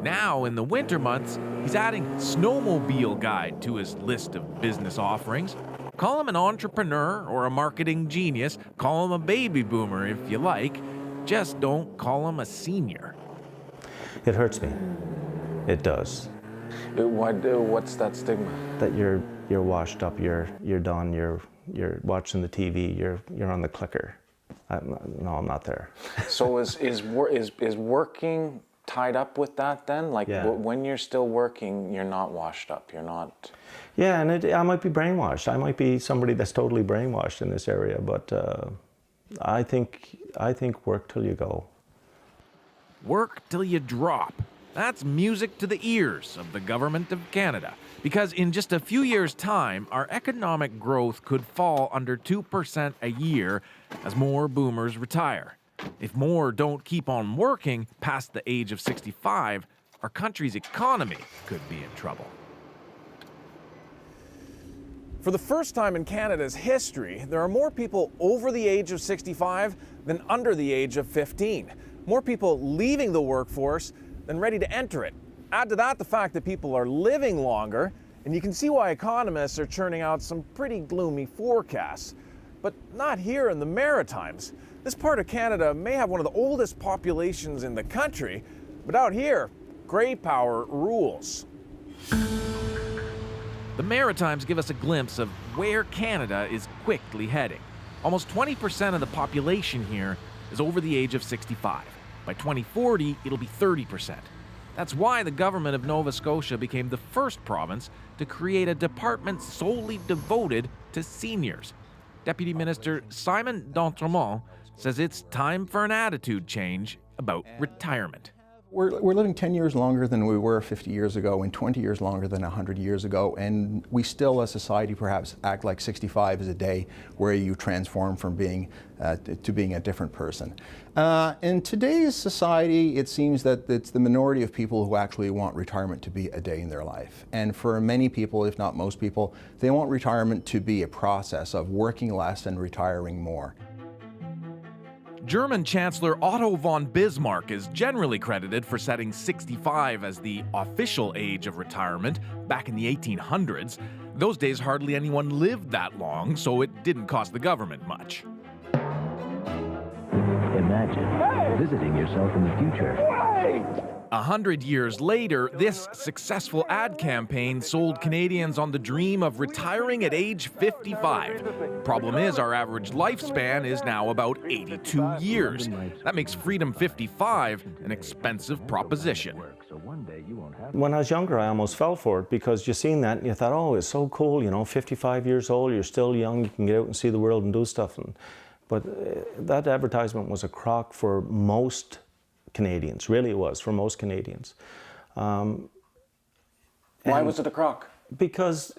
Now, in the winter months, he's adding snowmobile guide to his list of business offerings. Call him an entrepreneur or a marketing genius. Call him a baby boomer if you like. Just don't call him a senior. It hurts me. It does. What's that stigma? That you're washed up, you're done, you're watching the TV, you're on the clicker. No, I'm not there. So is working tied up with that then? Like when you're still working, you're not washed up, you're not... Yeah, and I might be brainwashed. I might be somebody that's totally brainwashed in this area, but I think work till you go. Work till you drop. That's music to the ears of the Government of Canada. Because in just a few years' time, our economic growth could fall under 2% a year as more boomers retire. If more don't keep on working past the age of 65, our country's economy could be in trouble. For the first time in Canada's history, there are more people over the age of 65 than under the age of 15. More people leaving the workforce than ready to enter it. Add to that the fact that people are living longer, and you can see why economists are churning out some pretty gloomy forecasts. But not here in the Maritimes. This part of Canada may have one of the oldest populations in the country, but out here, grey power rules. The Maritimes give us a glimpse of where Canada is quickly heading. Almost 20% of the population here is over the age of 65. By 2040, it'll be 30%. That's why the government of Nova Scotia became the first province to create a department solely devoted to seniors. Deputy Minister Simon d'Entremont says it's time for an attitude change about retirement. We're living 10 years longer than we were 50 years ago and 20 years longer than 100 years ago, and we still as society perhaps act like 65 is a day where you transform from being to being a different person. In today's society, it seems that it's the minority of people who actually want retirement to be a day in their life. And for many people, if not most people, they want retirement to be a process of working less and retiring more. German Chancellor Otto von Bismarck is generally credited for setting 65 as the official age of retirement back in the 1800s. Those days, hardly anyone lived that long, so it didn't cost the government much. Imagine visiting yourself in the future. 100 years later, this successful ad campaign sold Canadians on the dream of retiring at age 55. Problem is, our average lifespan is now about 82 years. That makes Freedom 55 an expensive proposition. When I was younger, I almost fell for it because you seen that and you thought, oh, it's so cool, you know, 55 years old, you're still young, you can get out and see the world and do stuff. But that advertisement was a crock for most Canadians, really it was, for most Canadians. Why was it a crock? Because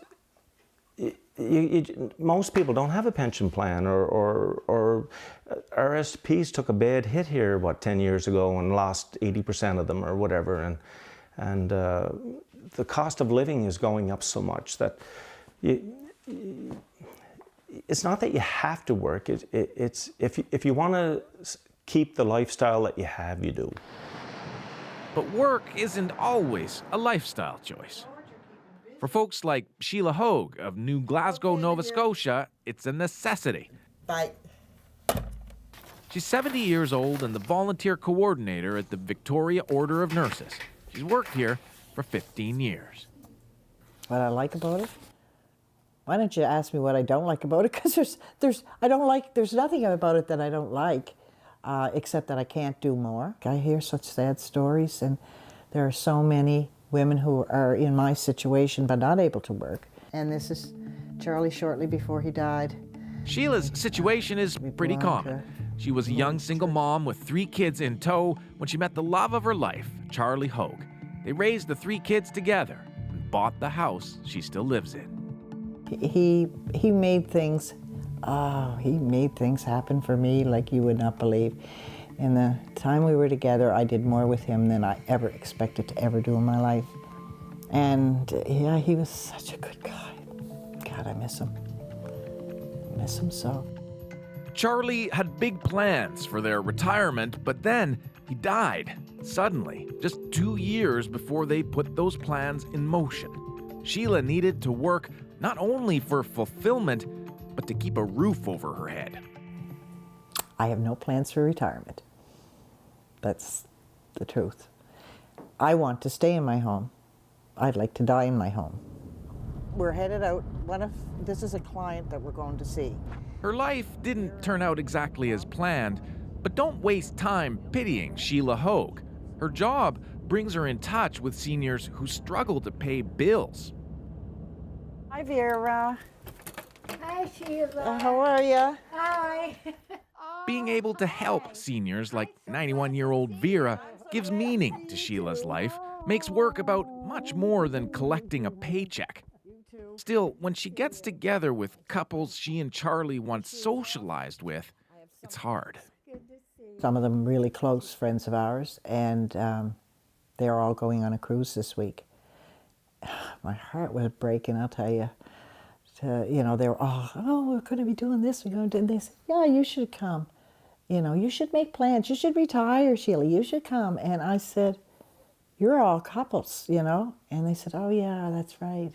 most people don't have a pension plan, or RSPs took a bad hit here, 10 years ago and lost 80% of them or whatever, and the cost of living is going up so much that it's not that you have to work, it's if you want to keep the lifestyle that you have, you do. But work isn't always a lifestyle choice. For folks like Sheila Hogue of New Glasgow, Nova Scotia, it's a necessity. Bye. She's 70 years old and the volunteer coordinator at the Victoria Order of Nurses. She's worked here for 15 years. What I like about it? Why don't you ask me what I don't like about it? Because there's nothing about it that I don't like. Except that I can't do more. I hear such sad stories, and there are so many women who are in my situation but not able to work. And this is Charlie shortly before he died. Sheila's situation is pretty common. She was a young single mom with 3 kids in tow when she met the love of her life, Charlie Hogue. They raised the 3 kids together and bought the house she still lives in. He made things happen for me like you would not believe. In the time we were together, I did more with him than I ever expected to ever do in my life. And yeah, he was such a good guy. God, I miss him. I miss him so. Charlie had big plans for their retirement, but then he died suddenly, just 2 years before they put those plans in motion. Sheila needed to work not only for fulfillment, but to keep a roof over her head. I have no plans for retirement. That's the truth. I want to stay in my home. I'd like to die in my home. We're headed out. This is a client that we're going to see. Her life didn't turn out exactly as planned, but don't waste time pitying Sheila Hogue. Her job brings her in touch with seniors who struggle to pay bills. Hi, Vera. Hi, Sheila. How are you? Hi. Being able to help seniors like 91-year-old Vera gives meaning to Sheila's life, makes work about much more than collecting a paycheck. Still, when she gets together with couples she and Charlie once socialized with, it's hard. Some of them really close friends of ours, and they're all going on a cruise this week. My heart was breaking, I'll tell you. They were all, we're going to be doing this, we're going to do this. Yeah, you should come. You should make plans. You should retire, Sheila. You should come. And I said, you're all couples, And they said, oh, yeah, that's right.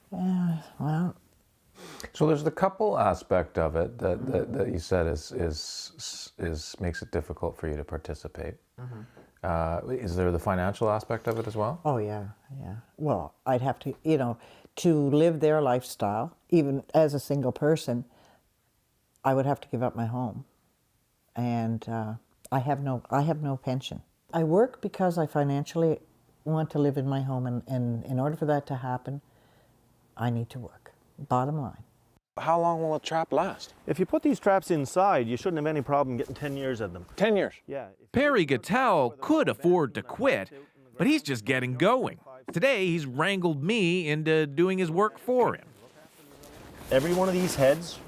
Well. So there's the couple aspect of it that you said is makes it difficult for you to participate. Mm-hmm. Is there the financial aspect of it as well? Oh, yeah. Well, I'd have to, to live their lifestyle, even as a single person, I would have to give up my home, and I have no pension. I work because I financially want to live in my home, and in order for that to happen, I need to work. Bottom line. How long will a trap last? If you put these traps inside, you shouldn't have any problem getting 10 years of them. 10 years? Yeah. Perry Gattell could afford to quit, but he's just getting going. Today, he's wrangled me into doing his work for him. Every one of these heads,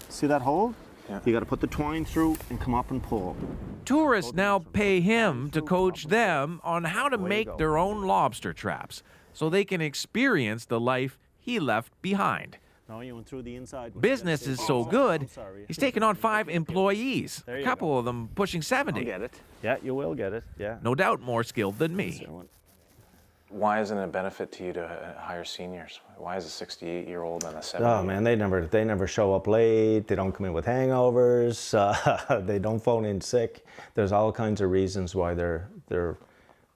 see that hole? Yeah. You got to put the twine through and come up and pull. Tourists now pay him to coach them on how to make their own lobster traps so they can experience the life he left behind. No, you went through the inside. Business is so good, he's taken on 5 employees, a couple of them pushing 70. I'll get it. Yeah, you will get it, yeah. No doubt more skilled than me. Why isn't it a benefit to you to hire seniors? Why is a 68-year-old and a 70? Oh man, they never show up late. They don't come in with hangovers. They don't phone in sick. There's all kinds of reasons why they're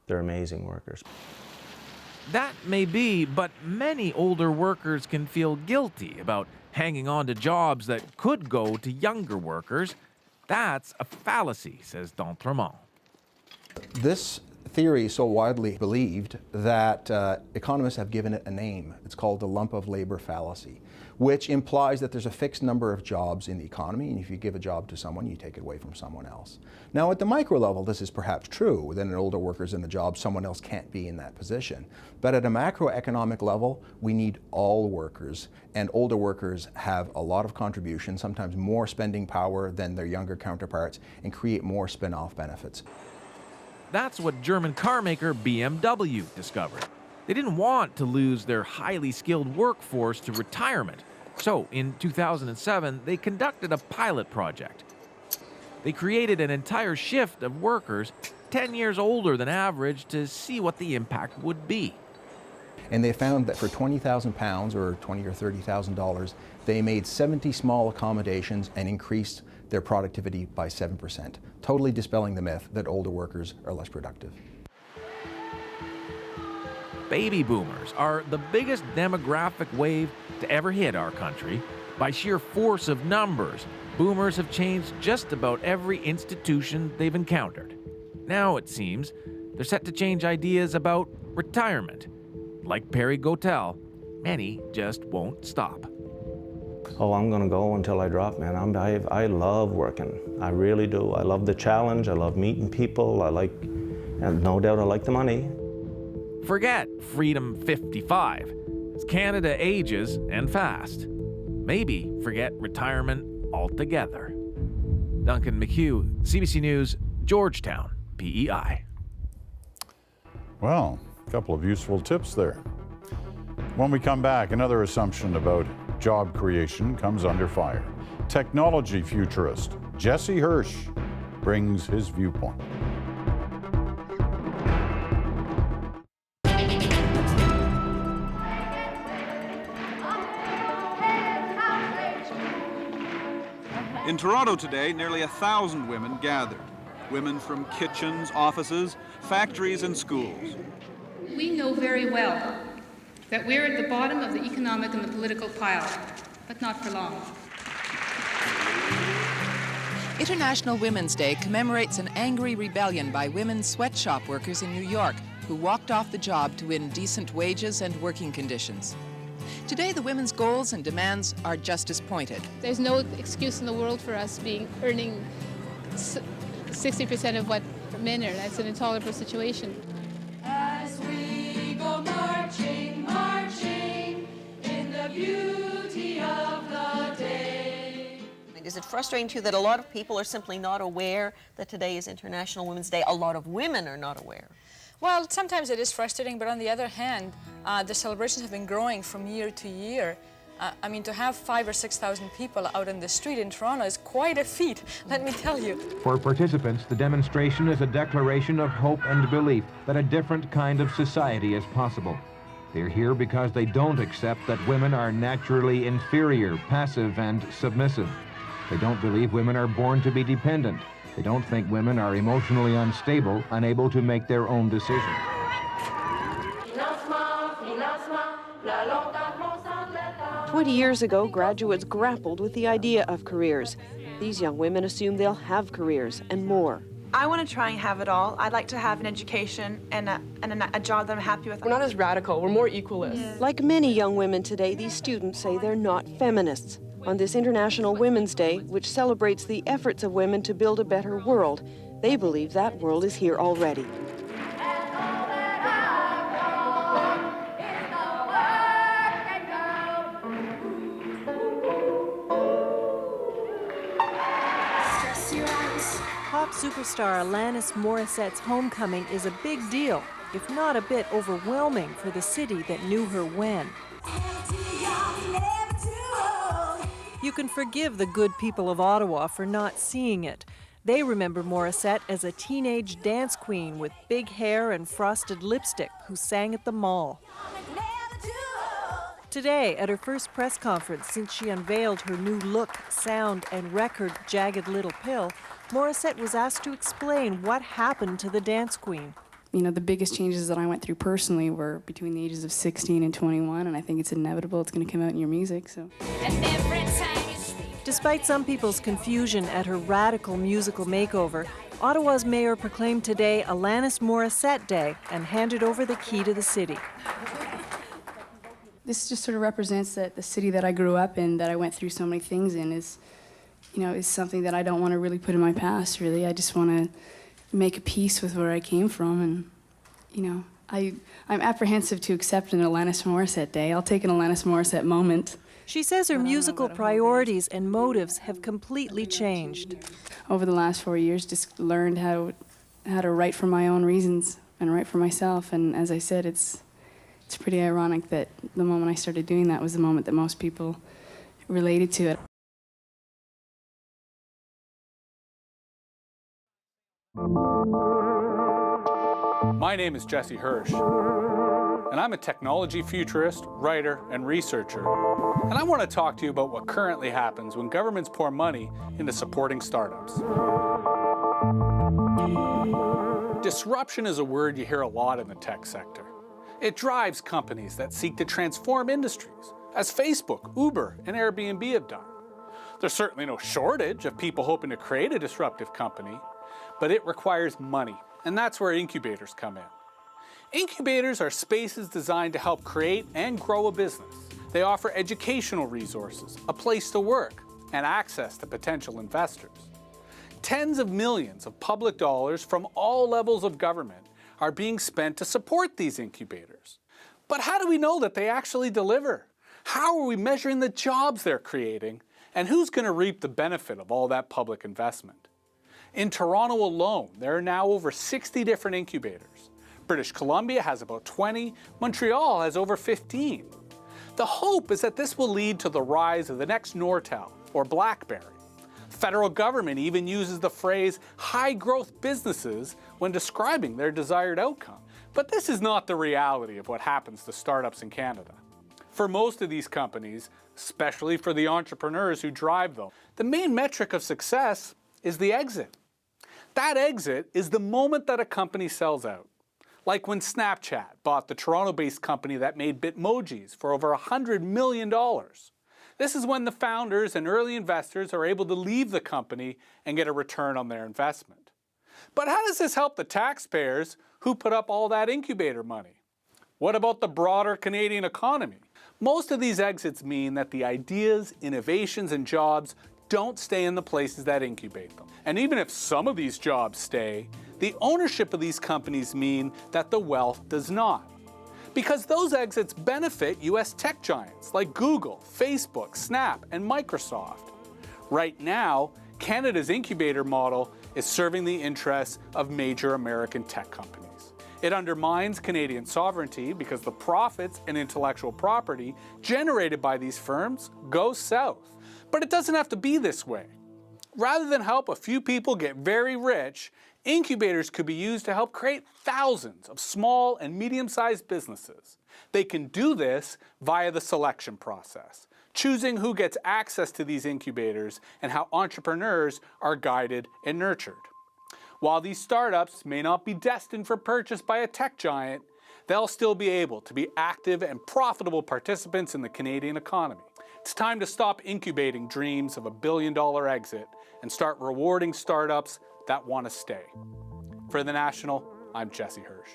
amazing workers. That may be, but many older workers can feel guilty about hanging on to jobs that could go to younger workers. That's a fallacy, says D'Entremont. This theory is so widely believed that economists have given it a name. It's called the lump of labor fallacy, which implies that there's a fixed number of jobs in the economy, and if you give a job to someone, you take it away from someone else. Now, at the micro level, this is perhaps true. That an older worker's in a job, someone else can't be in that position. But at a macroeconomic level, we need all workers, and older workers have a lot of contribution, sometimes more spending power than their younger counterparts, and create more spin-off benefits. That's what German car maker BMW discovered. They didn't want to lose their highly skilled workforce to retirement. So in 2007, they conducted a pilot project. They created an entire shift of workers 10 years older than average to see what the impact would be. And they found that for £20,000 or $20,000 or $30,000, they made 70 small accommodations and increased their productivity by 7%, totally dispelling the myth that older workers are less productive. Baby boomers are the biggest demographic wave to ever hit our country. By sheer force of numbers, boomers have changed just about every institution they've encountered. Now, it seems, they're set to change ideas about retirement. Like Perry Gattell, many just won't stop. Oh, I'm gonna go until I drop, man. I love working. I really do. I love the challenge. I love meeting people. And no doubt I like the money. Forget Freedom 55, as Canada ages and fast. Maybe forget retirement altogether. Duncan McHugh, CBC News, Georgetown, PEI. Well, a couple of useful tips there. When we come back, another assumption about job creation comes under fire. Technology futurist Jesse Hirsch brings his viewpoint. In Toronto today, nearly 1,000 women gathered. Women from kitchens, offices, factories, and schools. We know very well that we're at the bottom of the economic and the political pile, but not for long. International Women's Day commemorates an angry rebellion by women sweatshop workers in New York who walked off the job to win decent wages and working conditions. Today, the women's goals and demands are just as pointed. There's no excuse in the world for us earning 60% of what men earn. That's an intolerable situation. As we go marching, marching in the beauty of the day. Is it frustrating to you that a lot of people are simply not aware that today is International Women's Day? A lot of women are not aware. Well, sometimes it is frustrating, but on the other hand, the celebrations have been growing from year to year. I mean, to have 5,000 or 6,000 people out in the street in Toronto is quite a feat, let me tell you. For participants, the demonstration is a declaration of hope and belief that a different kind of society is possible. They're here because they don't accept that women are naturally inferior, passive, and submissive. They don't believe women are born to be dependent. They don't think women are emotionally unstable, unable to make their own decisions. 20 years ago, graduates grappled with the idea of careers. These young women assume they'll have careers and more. I want to try and have it all. I'd like to have an education and a job that I'm happy with. We're not as radical, we're more equalists. Like many young women today, these students say they're not feminists. On this International Women's Day, which celebrates the efforts of women to build a better world, they believe that world is here already. Pop superstar Alanis Morissette's homecoming is a big deal, if not a bit overwhelming for the city that knew her when. You can forgive the good people of Ottawa for not seeing it. They remember Morissette as a teenage dance queen with big hair and frosted lipstick who sang at the mall. Today, at her first press conference since she unveiled her new look, sound, and record, Jagged Little Pill, Morissette was asked to explain what happened to the dance queen. You know, the biggest changes that I went through personally were between the ages of 16 and 21, and I think it's inevitable it's going to come out in your music, so. Despite some people's confusion at her radical musical makeover, Ottawa's mayor proclaimed today Alanis Morissette Day and handed over the key to the city. This just sort of represents that the city that I grew up in, that I went through so many things in, is something that I don't want to really put in my past, really. I just want to make a peace with where I came from, and, I'm apprehensive to accept an Alanis Morissette Day. I'll take an Alanis Morissette moment. She says her musical priorities and motives have completely changed. Over the last 4 years, just learned how to write for my own reasons and write for myself, and as I said, it's pretty ironic that the moment I started doing that was the moment that most people related to it. My name is Jesse Hirsch, and I'm a technology futurist, writer, and researcher. And I want to talk to you about what currently happens when governments pour money into supporting startups. Disruption is a word you hear a lot in the tech sector. It drives companies that seek to transform industries, as Facebook, Uber, and Airbnb have done. There's certainly no shortage of people hoping to create a disruptive company, but it requires money, and that's where incubators come in. Incubators are spaces designed to help create and grow a business. They offer educational resources, a place to work, and access to potential investors. Tens of millions of public dollars from all levels of government are being spent to support these incubators. But how do we know that they actually deliver? How are we measuring the jobs they're creating? And who's going to reap the benefit of all that public investment? In Toronto alone, there are now over 60 different incubators. British Columbia has about 20, Montreal has over 15. The hope is that this will lead to the rise of the next Nortel or BlackBerry. Federal government even uses the phrase high-growth businesses when describing their desired outcome. But this is not the reality of what happens to startups in Canada. For most of these companies, especially for the entrepreneurs who drive them, the main metric of success is the exit. That exit is the moment that a company sells out. Like when Snapchat bought the Toronto-based company that made Bitmojis for over $100 million. This is when the founders and early investors are able to leave the company and get a return on their investment. But how does this help the taxpayers who put up all that incubator money? What about the broader Canadian economy? Most of these exits mean that the ideas, innovations, and jobs don't stay in the places that incubate them. And even if some of these jobs stay, the ownership of these companies mean that the wealth does not. Because those exits benefit US tech giants like Google, Facebook, Snap, and Microsoft. Right now, Canada's incubator model is serving the interests of major American tech companies. It undermines Canadian sovereignty because the profits and intellectual property generated by these firms go south. But it doesn't have to be this way. Rather than help a few people get very rich, incubators could be used to help create thousands of small and medium-sized businesses. They can do this via the selection process, choosing who gets access to these incubators and how entrepreneurs are guided and nurtured. While these startups may not be destined for purchase by a tech giant, they'll still be able to be active and profitable participants in the Canadian economy. It's time to stop incubating dreams of a billion-dollar exit and start rewarding startups that want to stay. For The National, I'm Jesse Hirsch.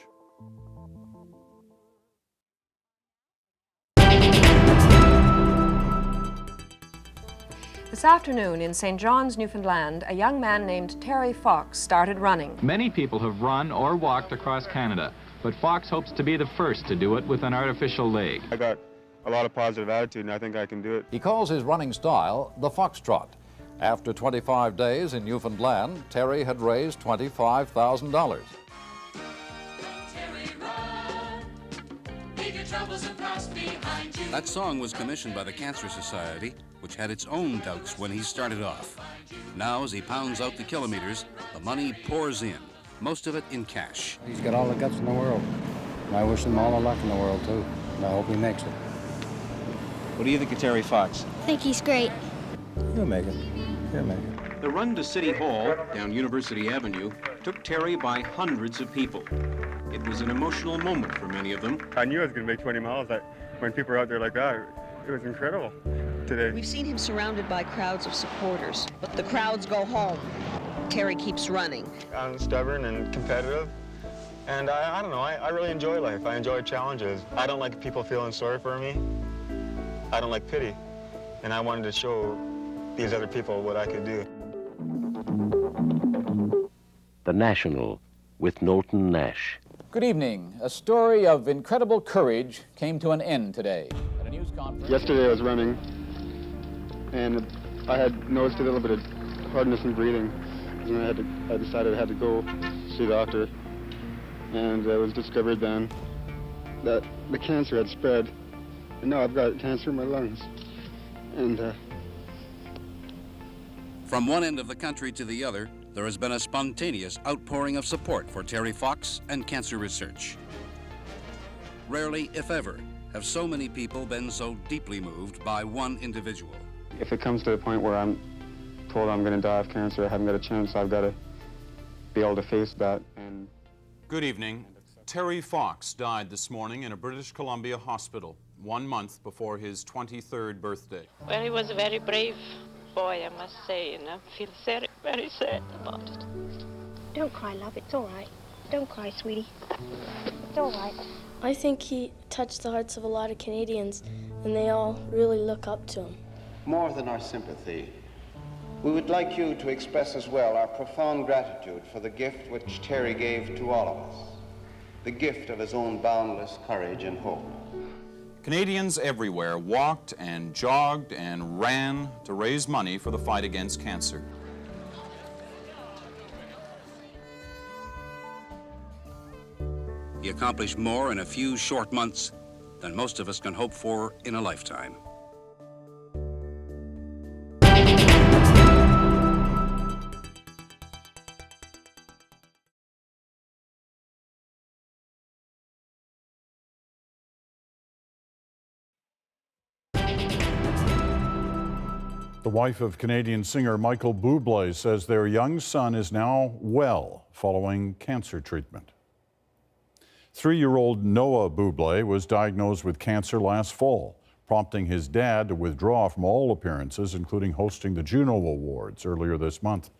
This afternoon in St. John's, Newfoundland, a young man named Terry Fox started running. Many people have run or walked across Canada, but Fox hopes to be the first to do it with an artificial leg. I got a lot of positive attitude, and I think I can do it. He calls his running style the Foxtrot. After 25 days in Newfoundland, Terry had raised $25,000. That song was commissioned by the Cancer Society, which had its own doubts when he started off. Now, as he pounds out the kilometers, the money pours in, most of it in cash. He's got all the guts in the world. And I wish him all the luck in the world, too. And I hope he makes it. What do you think of Terry Fox? I think he's great. He'll make it. He'll make it. The run to City Hall, down University Avenue, took Terry by hundreds of people. It was an emotional moment for many of them. I knew I was going to make 20 miles. When people are out there like that, it was incredible today. We've seen him surrounded by crowds of supporters, but the crowds go home. Terry keeps running. I'm stubborn and competitive, and I don't know, I really enjoy life. I enjoy challenges. I don't like people feeling sorry for me. I don't like pity, and I wanted to show these other people what I could do. The National with Knowlton Nash. Good evening. A story of incredible courage came to an end today at a news conference. Yesterday I was running, and I had noticed a little bit of hardness in breathing. And I decided I had to go see a doctor, and it was discovered then that the cancer had spread, and now I've got cancer in my lungs. And From one end of the country to the other, there has been a spontaneous outpouring of support for Terry Fox and cancer research. Rarely, if ever, have so many people been so deeply moved by one individual. if it comes to the point where I'm told I'm going to die of cancer, I haven't got a chance, I've got to be able to face that. And good evening. Terry Fox died this morning in a British Columbia hospital 1 month before his 23rd birthday. Well, he was a very brave boy, I must say, and I feel very sad about it. Don't cry, love. It's all right. Don't cry, sweetie. It's all right. I think he touched the hearts of a lot of Canadians, and they all really look up to him. More than our sympathy, we would like you to express as well our profound gratitude for the gift which Terry gave to all of us, the gift of his own boundless courage and hope. Canadians everywhere walked and jogged and ran to raise money for the fight against cancer. He accomplished more in a few short months than most of us can hope for in a lifetime. The wife of Canadian singer Michael Bublé says their young son is now well following cancer treatment. 3-year-old Noah Bublé was diagnosed with cancer last fall, prompting his dad to withdraw from all appearances, including hosting the Juno Awards earlier this month.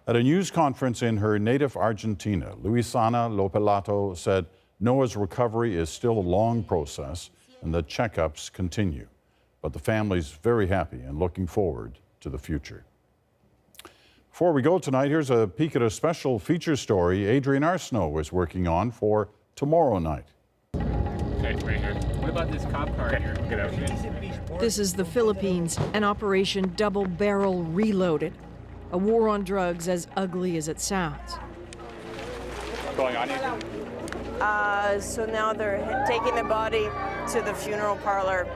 At a news conference in her native Argentina, Luisana Lopelato said Noah's recovery is still a long process and the checkups continue. But the family's very happy and looking forward to the future. Before we go tonight, here's a peek at a special feature story Adrian Arsenault is working on for tomorrow night. Okay, right here. What about this cop car here? Get out. This is the Philippines, an Operation Double Barrel Reloaded, a war on drugs as ugly as it sounds. What's going on here? So now they're taking the body to the funeral parlor.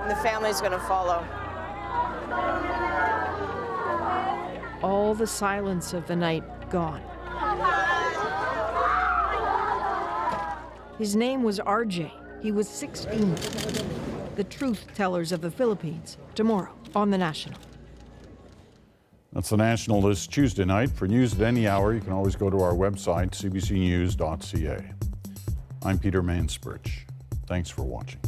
And the family's going to follow. All the silence of the night gone. His name was RJ. He was 16. The truth tellers of the Philippines, tomorrow on The National. That's The National this Tuesday night. For news at any hour, you can always go to our website, cbcnews.ca. I'm Peter Mansbridge. Thanks for watching.